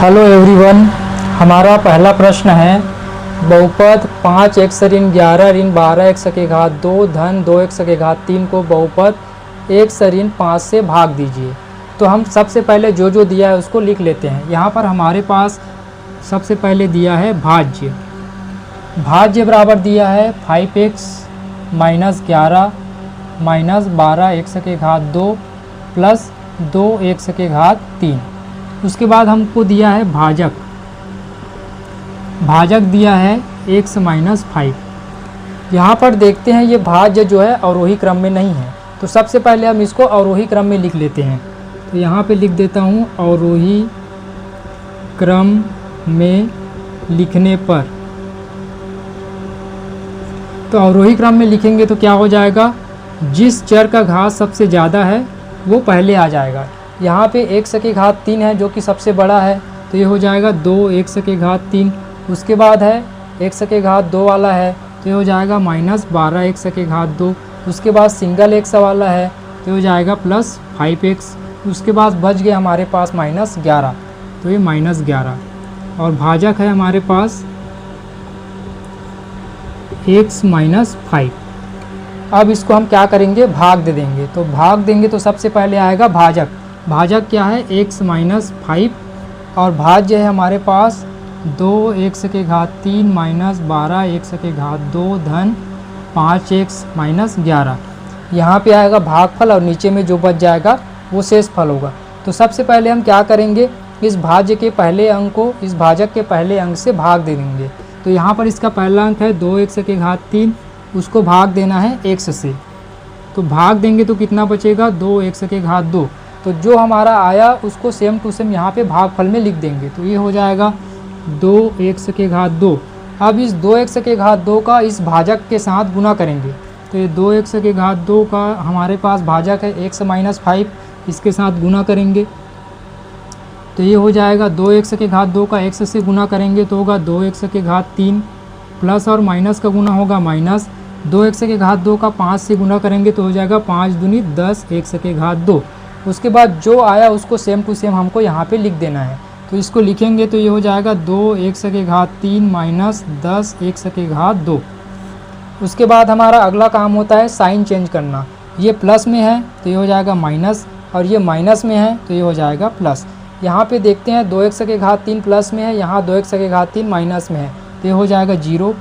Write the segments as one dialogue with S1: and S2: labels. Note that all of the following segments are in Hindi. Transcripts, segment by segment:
S1: हेलो एवरीवन, हमारा पहला प्रश्न है बहुपद 5x ऋण 11 ऋण 12x के घात 2 धन 2x के घात 3 को बहुपद x ऋण 5 से भाग दीजिए। तो हम सबसे पहले जो दिया है उसको लिख लेते हैं। यहाँ पर हमारे पास सबसे पहले दिया है भाज्य। भाज्य बराबर दिया है 5x माइनस 11 माइनस 12x के घात 2 प्लस 2x के घात 3। उसके बाद हमको दिया है भाजक। भाजक दिया है x माइनस 5। यहाँ पर देखते हैं ये भाज्य जो है अवरोही क्रम में नहीं है, तो सबसे पहले हम इसको अवरोही क्रम में लिख लेते हैं। तो यहाँ पे लिख देता हूँ अवरोही क्रम में लिखने पर। तो अवरोही क्रम में लिखेंगे तो क्या हो जाएगा, जिस चर का घात सबसे ज़्यादा है वो पहले आ जाएगा। यहाँ पे x के घात 3 है जो कि सबसे बड़ा है, तो ये हो जाएगा 2x के घात 3। उसके बाद है x के घात 2 वाला है, तो ये हो जाएगा माइनस 12x के घात 2। उसके बाद सिंगल x वाला है, तो ये हो जाएगा प्लस 5x। उसके बाद बच गए हमारे पास माइनस 11, तो ये माइनस 11। और भाजक है हमारे पास x माइनस 5। अब इसको हम क्या करेंगे, भाग दे देंगे। तो भाग देंगे तो सबसे पहले आएगा भाजक। भाजक क्या है, x माइनस 5 और भाज्य है हमारे पास 2x के घात 3 माइनस 12x के घात 2 धन 5x माइनस 11। यहाँ पे आएगा भागफल और नीचे में जो बच जाएगा वो शेष फल होगा। तो सबसे पहले हम क्या करेंगे, इस भाज्य के पहले अंक को इस भाजक के पहले अंक से भाग दे देंगे। तो यहाँ पर इसका पहला अंक है 2x के घात 3, उसको भाग देना है x से। तो भाग देंगे तो कितना बचेगा, 2x के घात 2। तो जो हमारा आया उसको सेम टू सेम यहाँ पे भागफल में लिख देंगे। तो ये हो जाएगा 2x के घात 2। अब इस 2x के घात 2 का इस भाजक के साथ गुना करेंगे। तो ये 2x के घात 2 का हमारे पास भाजक है x माइनस 5, इसके साथ गुना करेंगे। तो ये हो जाएगा 2x के घात 2 का x से गुना करेंगे तो होगा 2x के घात 3, प्लस और माइनस का गुना होगा माइनस 2x के घात 2 का 5 से गुना करेंगे तो हो जाएगा 5 दूनी 10 x के घात 2। उसके बाद जो आया उसको सेम टू सेम हमको यहाँ पे लिख देना है। तो इसको लिखेंगे तो ये हो जाएगा 2x के घात 3 माइनस 10 x के घात 2। उसके बाद हमारा अगला काम होता है साइन चेंज करना। ये प्लस में है तो ये हो जाएगा माइनस, और ये माइनस में है तो ये हो जाएगा प्लस। यहाँ पे देखते हैं 2x के घात 3 प्लस में है, यहाँ 2x के घात 3 माइनस में है, तो ये हो जाएगा 0।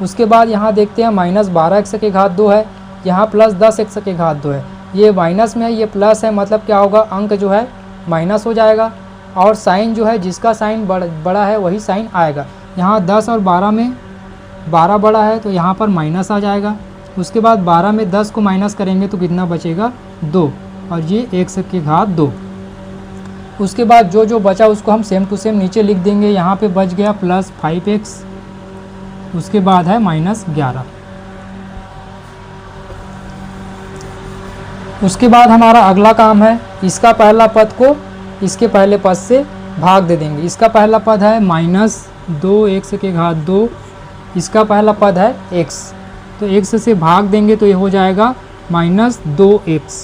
S1: उसके बाद यहाँ देखते हैं माइनस 12x के घात 2 है, यहाँ प्लस 10x के घात 2 है। ये माइनस में है, ये प्लस है, मतलब क्या होगा, अंक जो है माइनस हो जाएगा। और साइन जो है, जिसका साइन बड़ा है वही साइन आएगा। यहाँ 10 और 12 में 12 बड़ा है तो यहाँ पर माइनस आ जाएगा। उसके बाद 12 में 10 को माइनस करेंगे तो कितना बचेगा, 2, और ये x के घात 2। उसके बाद जो बचा उसको हम सेम टू सेम नीचे लिख देंगे। यहाँ पे बच गया प्लस 5x, उसके बाद है माइनस 11। उसके बाद हमारा अगला काम है, इसका पहला पद को इसके पहले पद से भाग दे देंगे। इसका पहला पद है माइनस 2x के घात 2, इसका पहला पद है x, तो x से भाग देंगे तो ये हो जाएगा माइनस 2x।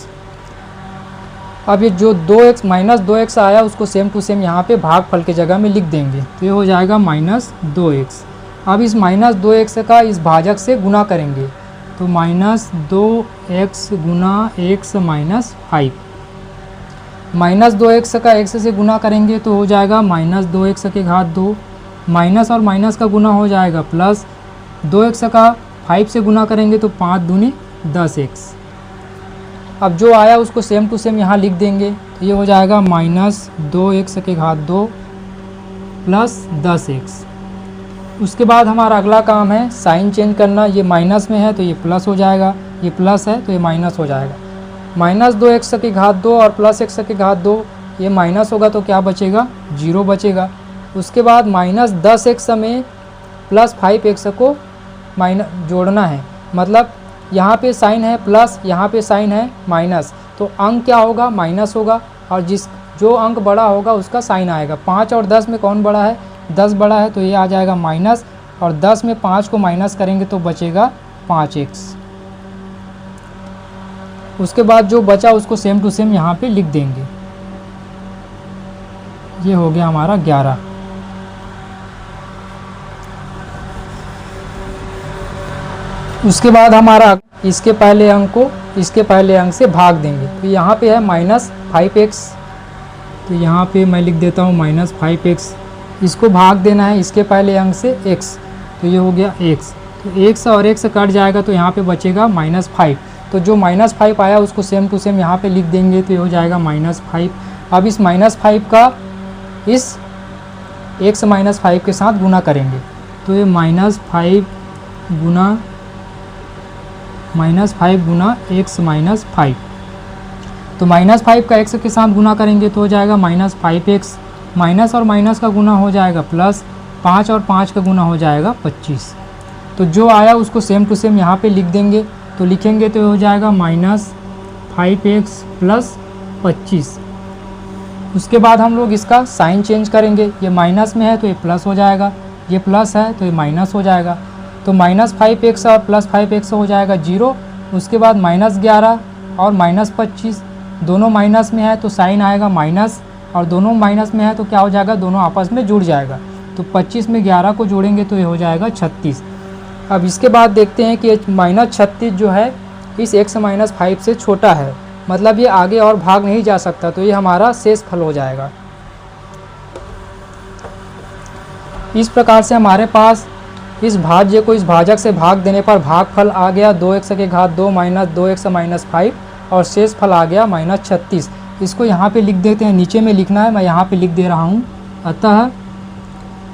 S1: अब ये जो 2x माइनस 2x आया उसको सेम टू सेम यहाँ पे भागफल के जगह में लिख देंगे, तो ये हो जाएगा माइनस 2x। अब इस माइनस 2x का इस भाजक से गुना करेंगे, तो माइनस 2x गुना x माइनस 5। माइनस 2x का x से गुना करेंगे तो हो जाएगा माइनस 2x के घात 2, माइनस और माइनस का गुना हो जाएगा प्लस 2x का 5 से गुना करेंगे तो 5 दूनी 10x। अब जो आया उसको सेम टू सेम यहाँ लिख देंगे, तो ये हो जाएगा माइनस 2x के घात 2 प्लस 10x। उसके बाद हमारा अगला काम है साइन चेंज करना। ये माइनस में है तो ये प्लस हो जाएगा, ये प्लस है तो ये माइनस हो जाएगा। माइनस 2x के घात 2 और प्लस x के घात 2, ये माइनस होगा तो क्या बचेगा, 0 बचेगा। उसके बाद माइनस 10x में प्लस 5x को जोड़ना है, मतलब यहाँ पे साइन है प्लस, यहाँ पे साइन है माइनस, तो अंक क्या होगा, माइनस होगा। और जो अंक बड़ा होगा उसका साइन आएगा। 5 और 10 में कौन बड़ा है, 10 बड़ा है, तो ये आ जाएगा माइनस, और 10 में 5 को माइनस करेंगे तो बचेगा 5x। उसके बाद जो बचा उसको सेम टू सेम यहाँ पे लिख देंगे। ये हो गया हमारा 11। उसके बाद हमारा इसके पहले अंक को इसके पहले अंक से भाग देंगे। तो यहाँ पे है -5x, तो यहाँ पे मैं लिख देता हूँ -5x। इसको भाग देना है इसके पहले अंक से x, तो ये हो गया x। तो x और x कट जाएगा तो यहाँ पे बचेगा -5। तो जो -5 आया उसको सेम टू सेम यहाँ पे लिख देंगे, तो ये हो जाएगा -5। अब इस -5 का इस x -5 के साथ गुना करेंगे, तो ये -5 गुना x -5। तो -5 का x के साथ गुना करेंगे तो हो जाएगा -5x, माइनस और माइनस का गुना हो जाएगा प्लस, 5 और 5 का गुना हो जाएगा 25। तो जो आया उसको सेम टू सेम यहाँ पे लिख देंगे, तो लिखेंगे तो हो जाएगा -5x + 25। उसके बाद हम लोग इसका साइन चेंज करेंगे, ये माइनस में है तो ये प्लस हो जाएगा, ये प्लस है तो ये माइनस हो जाएगा। तो -5x और +5x हो जाएगा 0। उसके बाद -11 और -25 दोनों माइनस में है तो साइन आएगा माइनस, और दोनों माइनस में है तो क्या हो जाएगा, दोनों आपस में जुड़ जाएगा। तो 25 में 11 को जोड़ेंगे तो ये हो जाएगा 36। अब इसके बाद देखते हैं कि -36 जो है इस x -5 से छोटा है, मतलब ये आगे और भाग नहीं जा सकता, तो ये हमारा शेष फल हो जाएगा। इस प्रकार से हमारे पास इस भाज्य को इस भाजक से भाग देने पर भागफल आ गया 2x की घात 2 - 2x -5 और शेष फल आ गया -36। इसको यहाँ पे लिख देते हैं, नीचे में लिखना है, मैं यहाँ पे लिख दे रहा हूँ। अतः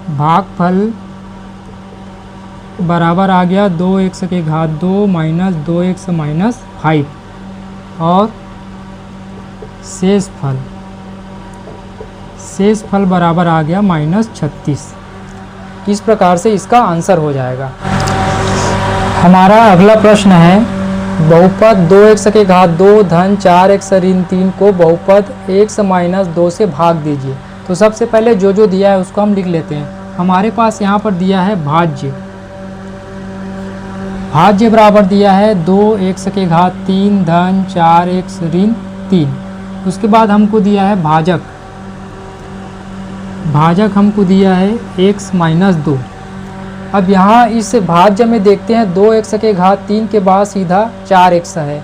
S1: भागफल बराबर आ गया 2x की घात 2 - 2x -5 और शेष फल बराबर आ गया -36। इस प्रकार से इसका आंसर हो जाएगा। हमारा अगला प्रश्न है, बहुपद 2x की घात 2 धन 4x ऋण 3 को बहुपद x - 2 से भाग दीजिए। तो सबसे पहले जो दिया है उसको हम लिख लेते हैं। हमारे पास यहाँ पर दिया है भाज्य बराबर दिया है 2x की घात 3 धन 4x ऋण 3। उसके बाद हमको दिया है भाजक हमको दिया है x - 2। अब यहाँ इस भाज्य में देखते हैं 2x की घात 3 के बाद सीधा 4x है,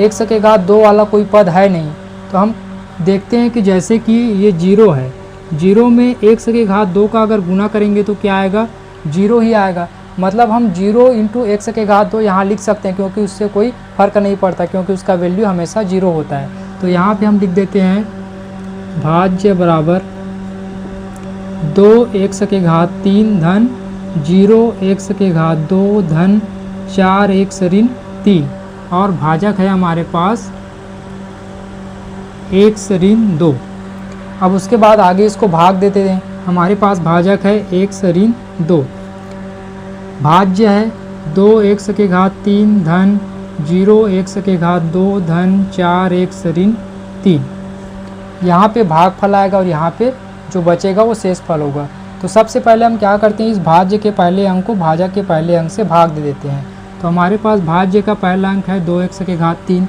S1: x की घात 2 वाला कोई पद है नहीं। तो हम देखते हैं कि जैसे कि ये 0 है, 0 में x की घात 2 का अगर गुना करेंगे तो क्या आएगा, 0 ही आएगा। मतलब हम 0 × x की घात 2 यहाँ लिख सकते हैं, क्योंकि उससे कोई फ़र्क नहीं पड़ता, क्योंकि उसका वैल्यू हमेशा 0 होता है। तो यहाँ पे हम लिख देते हैं भाज्य बराबर 2x की घात 3 धन 0x की घात 2 धन 4x ऋण 3 और भाजक है हमारे पास x ऋण 2। अब उसके बाद आगे इसको भाग देते हैं। हमारे पास भाजक है x ऋण 2, भाज्य है 2x की घात 3 धन 0x की घात 2 धन 4x ऋण 3। यहाँ पे भागफल आएगा और यहाँ पे जो बचेगा वो शेष फल होगा। तो सबसे पहले हम क्या करते हैं, इस भाज्य के पहले अंक को भाजक के पहले अंक से भाग दे देते हैं। तो हमारे पास भाज्य का पहला अंक है 2x की घात 3,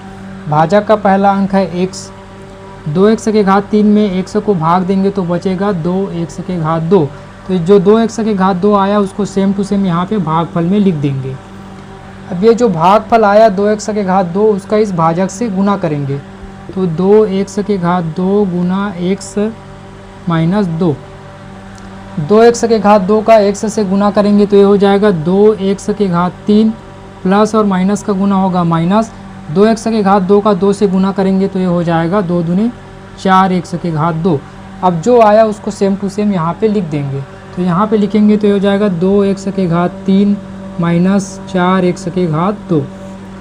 S1: भाजक का पहला अंक है x। 2x की घात 3 में x को भाग देंगे तो बचेगा 2x की घात 2। तो जो 2x की घात 2 आया उसको सेम टू सेम यहाँ पे भागफल में लिख देंगे। अब ये जो भागफल आया 2x की घात 2 उसका इस भाजक से गुना करेंगे, तो 2x की घात 2 गुना x - 2। 2x की घात 2 का x से गुना करेंगे तो ये हो जाएगा 2x की घात 3 प्लस और माइनस का गुना होगा माइनस, 2x की घात 2 का 2 से गुना करेंगे तो ये हो जाएगा 2 दूनी 4x की घात 2। अब जो आया उसको सेम टू सेम यहाँ पे लिख देंगे। तो यहाँ पे लिखेंगे तो ये हो जाएगा 2x की घात 3 माइनस 4x की घात 2।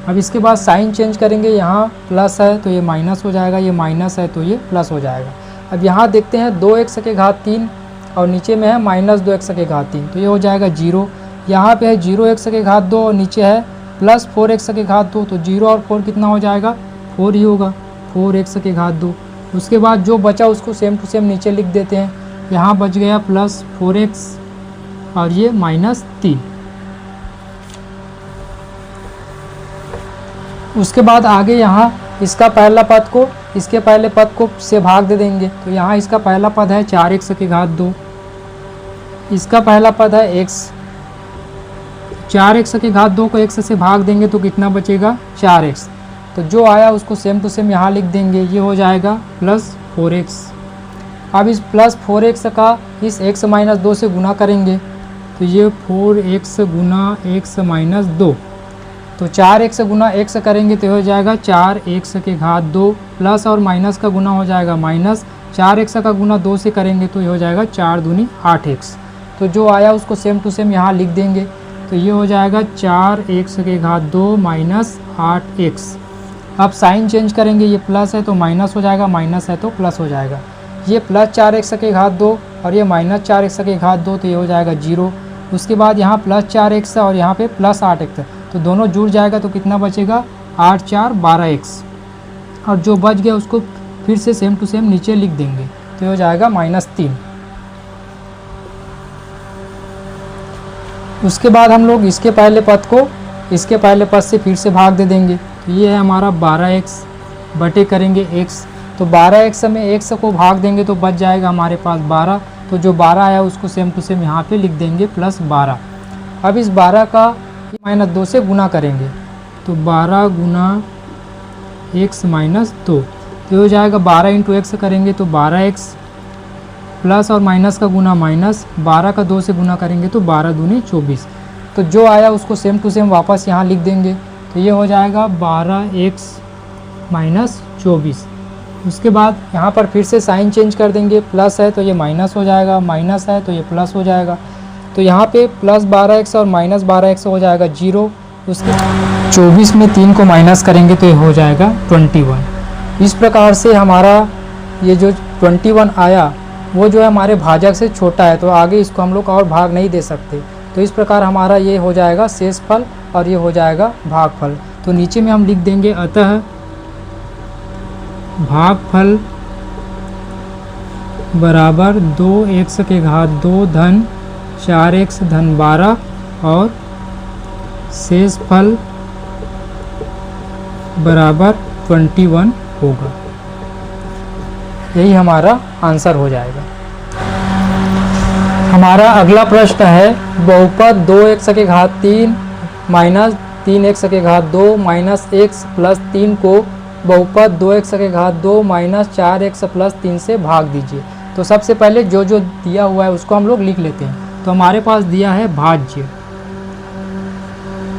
S1: अब इसके बाद साइन चेंज करेंगे, यहाँ प्लस है तो ये माइनस हो जाएगा, ये माइनस है तो ये प्लस हो जाएगा। अब यहाँ देखते हैं 2x की घात 3 और नीचे में है -2x की घात 3, तो ये हो जाएगा 0। यहाँ पे है 0x की घात 2 और नीचे है +4x की घात 2, तो 0 और 4 कितना हो जाएगा, 4 ही होगा, 4x की घात 2। उसके बाद जो बचा उसको सेम टू सेम नीचे लिख देते हैं। यहाँ बच गया +4x और ये -3। उसके बाद आगे यहाँ इसका पहला पद को इसके पहले पद को से भाग दे देंगे। तो यहाँ इसका पहला पद है 4x की घात 2, इसका पहला पद है x, 4x की घात 2 को x से भाग देंगे तो कितना बचेगा 4x। तो जो आया उसको सेम टू सेम यहाँ लिख देंगे, ये हो जाएगा प्लस 4x। अब इस प्लस 4x का इस x माइनस 2 से गुना करेंगे तो ये 4x गुना x माइनस 2, तो 4x गुना x करेंगे तो हो जाएगा 4x की घात 2, प्लस और माइनस का गुना हो जाएगा माइनस, 4x का गुना 2 से करेंगे तो ये हो जाएगा 4 दूनी 8x। तो जो आया उसको सेम टू सेम यहाँ लिख देंगे, तो ये हो जाएगा 4x की घात 2 माइनस 8x। अब साइन चेंज करेंगे, ये प्लस है तो माइनस हो जाएगा, माइनस है तो प्लस हो जाएगा। ये प्लस 4x की घात 2 और ये माइनस 4x की घात 2, तो ये हो जाएगा 0। उसके बाद यहाँ प्लस 4x और यहाँ पे प्लस 8x है, तो दोनों जुड़ जाएगा तो कितना बचेगा 8 4 12x। और जो बच गया उसको फिर से सेम टू सेम नीचे लिख देंगे, तो ये हो जाएगा -3। उसके बाद हम लोग इसके पहले पद को इसके पहले पद से फिर से भाग दे देंगे। तो ये है हमारा 12x बटे करेंगे x, तो 12x में x को भाग देंगे तो बच जाएगा हमारे पास 12। तो जो 12 आया उसको सेम टू सेम यहाँ पे लिख देंगे प्लस 12। अब इस 12 का -2 से गुना करेंगे, तो 12 गुना x माइनस 2, तो हो जाएगा 12 इंटू x करेंगे तो 12x, प्लस और माइनस का गुना माइनस, 12 का 2 से गुना करेंगे तो 12 दूनी 24। तो जो आया उसको सेम टू सेम वापस यहाँ लिख देंगे, तो ये हो जाएगा 12x माइनस 24। उसके बाद यहाँ पर फिर से साइन चेंज कर देंगे, प्लस है तो ये माइनस हो जाएगा, माइनस है तो ये प्लस हो जाएगा। तो यहाँ पे प्लस 12x और माइनस 12x हो जाएगा 0। उसके 24 में 3 को माइनस करेंगे तो ये हो जाएगा 21। इस प्रकार से हमारा ये जो 21 आया वो जो है हमारे भाजक से छोटा है, तो आगे इसको हम लोग और भाग नहीं दे सकते। तो इस प्रकार हमारा ये हो जाएगा शेषफल और ये हो जाएगा भागफल। तो नीचे में हम लिख देंगे अतः भागफल बराबर 2x की घात 2 धन 4x धन 12 और शेषफल बराबर 21 होगा। यही हमारा आंसर हो जाएगा। हमारा अगला प्रश्न है बहुपद 2x की घात 3 माइनस 3x की घात 2 माइनस x प्लस 3 को बहुपद 2x की घात 2 माइनस 4x प्लस 3 से भाग दीजिए। तो सबसे पहले जो जो दिया हुआ है उसको हम लोग लिख लेते हैं। तो हमारे पास दिया है भाज्य,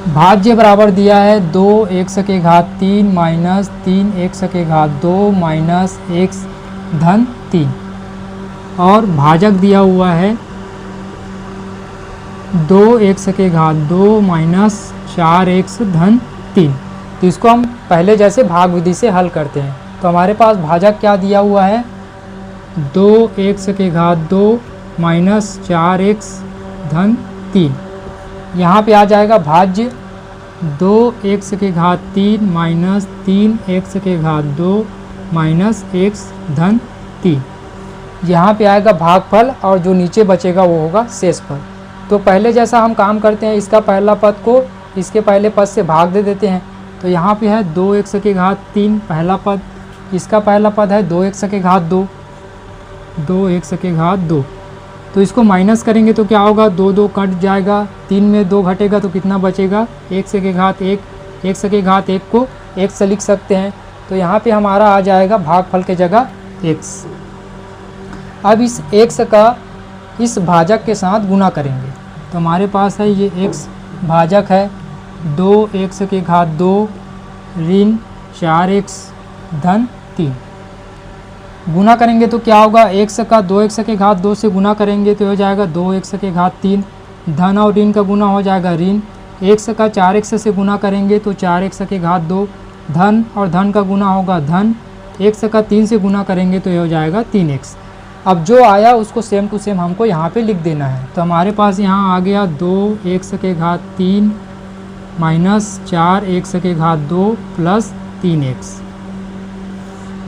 S1: भाज्य बराबर दिया है 2x की घात 3 माइनस 3x की घात 2 माइनस x धन 3, और भाजक दिया हुआ है 2x की घात 2 माइनस 4x धन 3। तो इसको हम पहले जैसे भाग विधि से हल करते हैं। तो हमारे पास भाजक क्या दिया हुआ है 2x की घात 2 माइनस 4x धन 3। यहाँ पे आ जाएगा भाज्य 2x की घात 3 माइनस 3x की घात 2 माइनस x धन 3। यहाँ पे आएगा भागफल और जो नीचे बचेगा वो होगा शेषफल। तो पहले जैसा हम काम करते हैं, इसका पहला पद को इसके पहले पद से भाग दे देते हैं। तो यहाँ पे है 2x की घात 3 पहला पद, इसका पहला पद है 2x की घात 2, 2x की घात 2। तो इसको माइनस करेंगे तो क्या होगा 2 2 कट जाएगा, 3 में 2 घटेगा तो कितना बचेगा x की घात 1, x की घात 1 को x से लिख सकते हैं। तो यहाँ पे हमारा आ जाएगा भागफल के जगह x। अब इस x का इस भाजक के साथ गुना करेंगे। तो हमारे पास है ये x भाजक है 2x की घात 2 ऋण 4x धन 3। गुना करेंगे तो क्या होगा x का 2x की घात 2 से गुना करेंगे तो हो जाएगा 2x की घात 3, धन और ऋण का गुना हो जाएगा ऋण, x का 4x से गुना करेंगे तो 4x की घात 2, धन और धन का गुना होगा धन, x का 3 से गुना करेंगे तो ये हो जाएगा 3x। अब जो आया उसको सेम टू सेम हमको यहाँ पे लिख देना है। तो हमारे पास यहाँ आ गया 2x की घात 3 माइनस 4x की घात 2 प्लस 3x।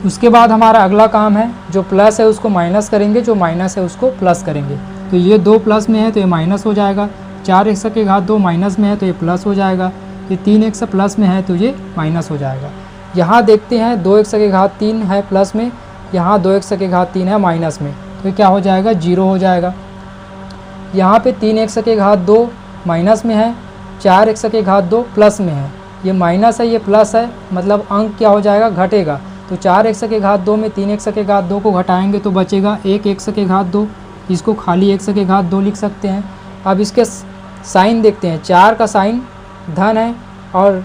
S1: उसके बाद हमारा अगला काम है, जो प्लस है उसको माइनस करेंगे, जो माइनस है उसको प्लस करेंगे। तो ये 2 प्लस में है तो ये माइनस हो जाएगा, 4x की घात 2 माइनस में है तो ये प्लस हो जाएगा, ये 3x प्लस में है तो ये माइनस हो जाएगा। यहाँ देखते हैं 2x की घात 3 है प्लस में, यहाँ 2x की घात 3 है माइनस में, तो क्या हो जाएगा 0 हो जाएगा। यहाँ पे 3x की घात 2 माइनस में है, 4x की घात 2 प्लस में है, ये माइनस है ये प्लस है, मतलब अंक क्या हो जाएगा घटेगा। तो 4x की घात 2 में 3x की घात 2 को घटाएंगे तो बचेगा 1x की घात 2, इसको खाली x की घात 2 लिख सकते हैं। अब इसके साइन देखते हैं, 4 का साइन धन है और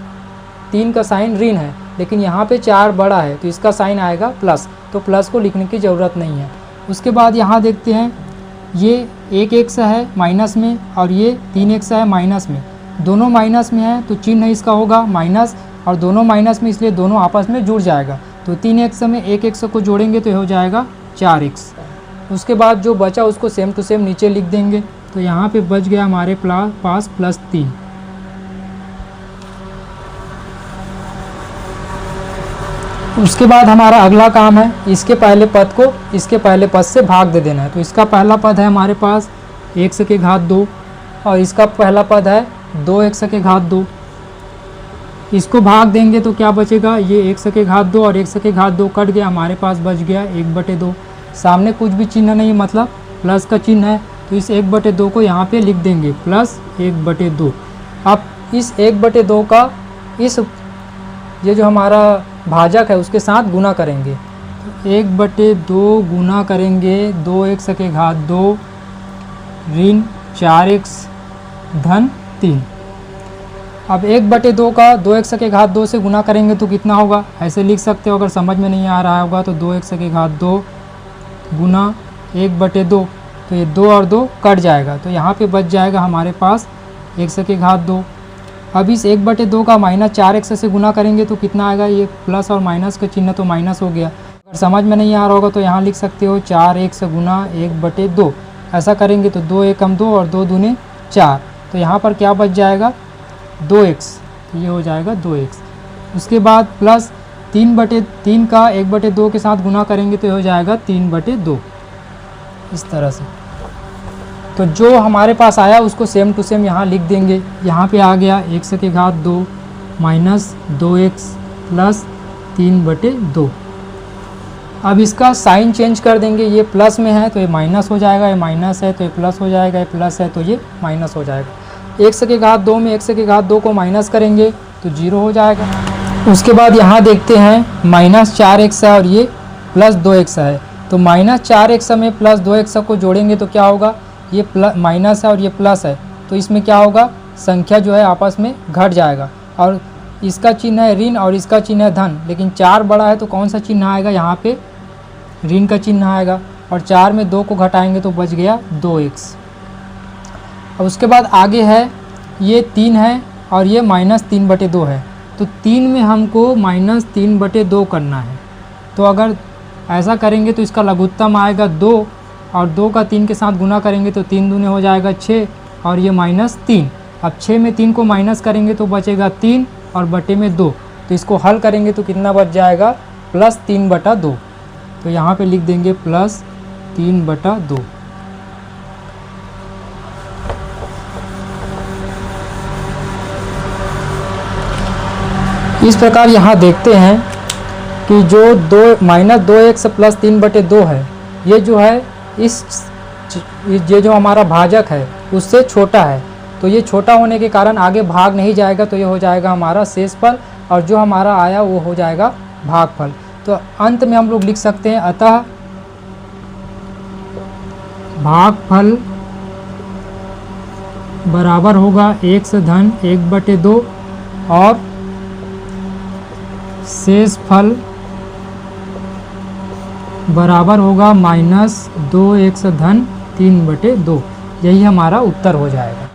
S1: 3 का साइन ऋण है, लेकिन यहाँ पे 4 बड़ा है तो इसका साइन आएगा प्लस, तो प्लस को लिखने की ज़रूरत नहीं है। उसके बाद यहाँ देखते हैं ये 1x है माइनस में और ये 3x है माइनस में, दोनों माइनस में है तो चिन्ह इसका होगा माइनस, और दोनों माइनस में इसलिए दोनों आपस में जुड़ जाएगा। तो 3x में 1x को जोड़ेंगे तो हो जाएगा 4x। उसके बाद जो बचा उसको सेम टू सेम नीचे लिख देंगे, तो यहाँ पे बच गया हमारे पास +3। उसके बाद हमारा अगला काम है इसके पहले पद को इसके पहले पद से भाग दे देना है। तो इसका पहला पद है हमारे पास x की घात 2 और इसका पहला पद है 2x की घात 2। इसको भाग देंगे तो क्या बचेगा, ये x की घात 2 और x की घात 2 कट गया, हमारे पास बच गया 1/2। सामने कुछ भी चिन्ह नहीं, मतलब प्लस का चिन्ह है, तो इस 1/2 को यहाँ पे लिख देंगे +1/2। अब इस 1/2 का ये जो हमारा भाजक है उसके साथ गुना करेंगे, 1/2 गुना करेंगे 2x की घात 2 ऋण 4x धन 3। अब 1/2 का 2x की घात 2 से गुना करेंगे तो कितना होगा, ऐसे लिख सकते हो। अगर समझ में नहीं आ रहा होगा तो 2x की घात 2 गुना 1/2, तो ये 2 और 2 कट जाएगा, तो यहाँ पे बच जाएगा हमारे पास x की घात 2। अब इस 1/2 का -4x से गुना करेंगे तो कितना आएगा, ये प्लस और माइनस का चिन्ह तो माइनस हो गया। अगर समझ में नहीं आ रहा होगा तो यहाँ लिख सकते हो 4x गुना 1/2। ऐसा करेंगे तो 2 एकम 2 और 2 दूने 4, तो यहाँ पर क्या बच जाएगा 2x, ये हो जाएगा 2x। उसके बाद प्लस 3/3 का 1/2 के साथ गुना करेंगे तो हो जाएगा 3/2, इस तरह से। तो जो हमारे पास आया उसको सेम टू सेम यहाँ लिख देंगे। यहाँ पे आ गया x की घात 2 माइनस 2x प्लस 3/2। अब इसका साइन चेंज कर देंगे, ये प्लस में है तो ये माइनस हो जाएगा, ये माइनस है तो ये प्लस हो जाएगा, ये प्लस है तो ये माइनस हो जाएगा। x की घात 2 में x की घात 2 को माइनस करेंगे तो 0 हो जाएगा। उसके बाद यहाँ देखते हैं -4x है और ये +2x है, तो -4x में +2x को जोड़ेंगे तो क्या होगा, ये माइनस है और ये प्लस है, तो इसमें क्या होगा, संख्या जो है आपस में घट जाएगा, और इसका चिन्ह है ऋण और इसका चिन्ह है धन, लेकिन 4 बड़ा है तो कौन सा चिन्ह आएगा, यहाँ पे ऋण का चिन्ह आएगा, और 4 में 2 को घटाएंगे तो बच गया 2x। और उसके बाद आगे है ये 3 है और ये -3/2 है, तो 3 में हमको -3/2 करना है। तो अगर ऐसा करेंगे तो इसका लघुत्तम आएगा 2, और 2 का 3 के साथ गुना करेंगे तो 3 दूने हो जाएगा 6 और ये -3। अब 6 में 3 को माइनस करेंगे तो बचेगा 3 और बटे में 2, तो इसको हल करेंगे तो कितना बच जाएगा +3/2। तो यहाँ पे लिख देंगे +3/2। इस प्रकार यहाँ देखते हैं कि जो -2x प्लस 3/2 है, ये जो है ये जो हमारा भाजक है उससे छोटा है, तो ये छोटा होने के कारण आगे भाग नहीं जाएगा, तो ये हो जाएगा हमारा शेषफल, और जो हमारा आया वो हो जाएगा भागफल। तो अंत में हम लोग लिख सकते हैं अतः भागफल बराबर होगा x धन 1/2 और शेषफल बराबर होगा -2x धन 3/2। यही हमारा उत्तर हो जाएगा।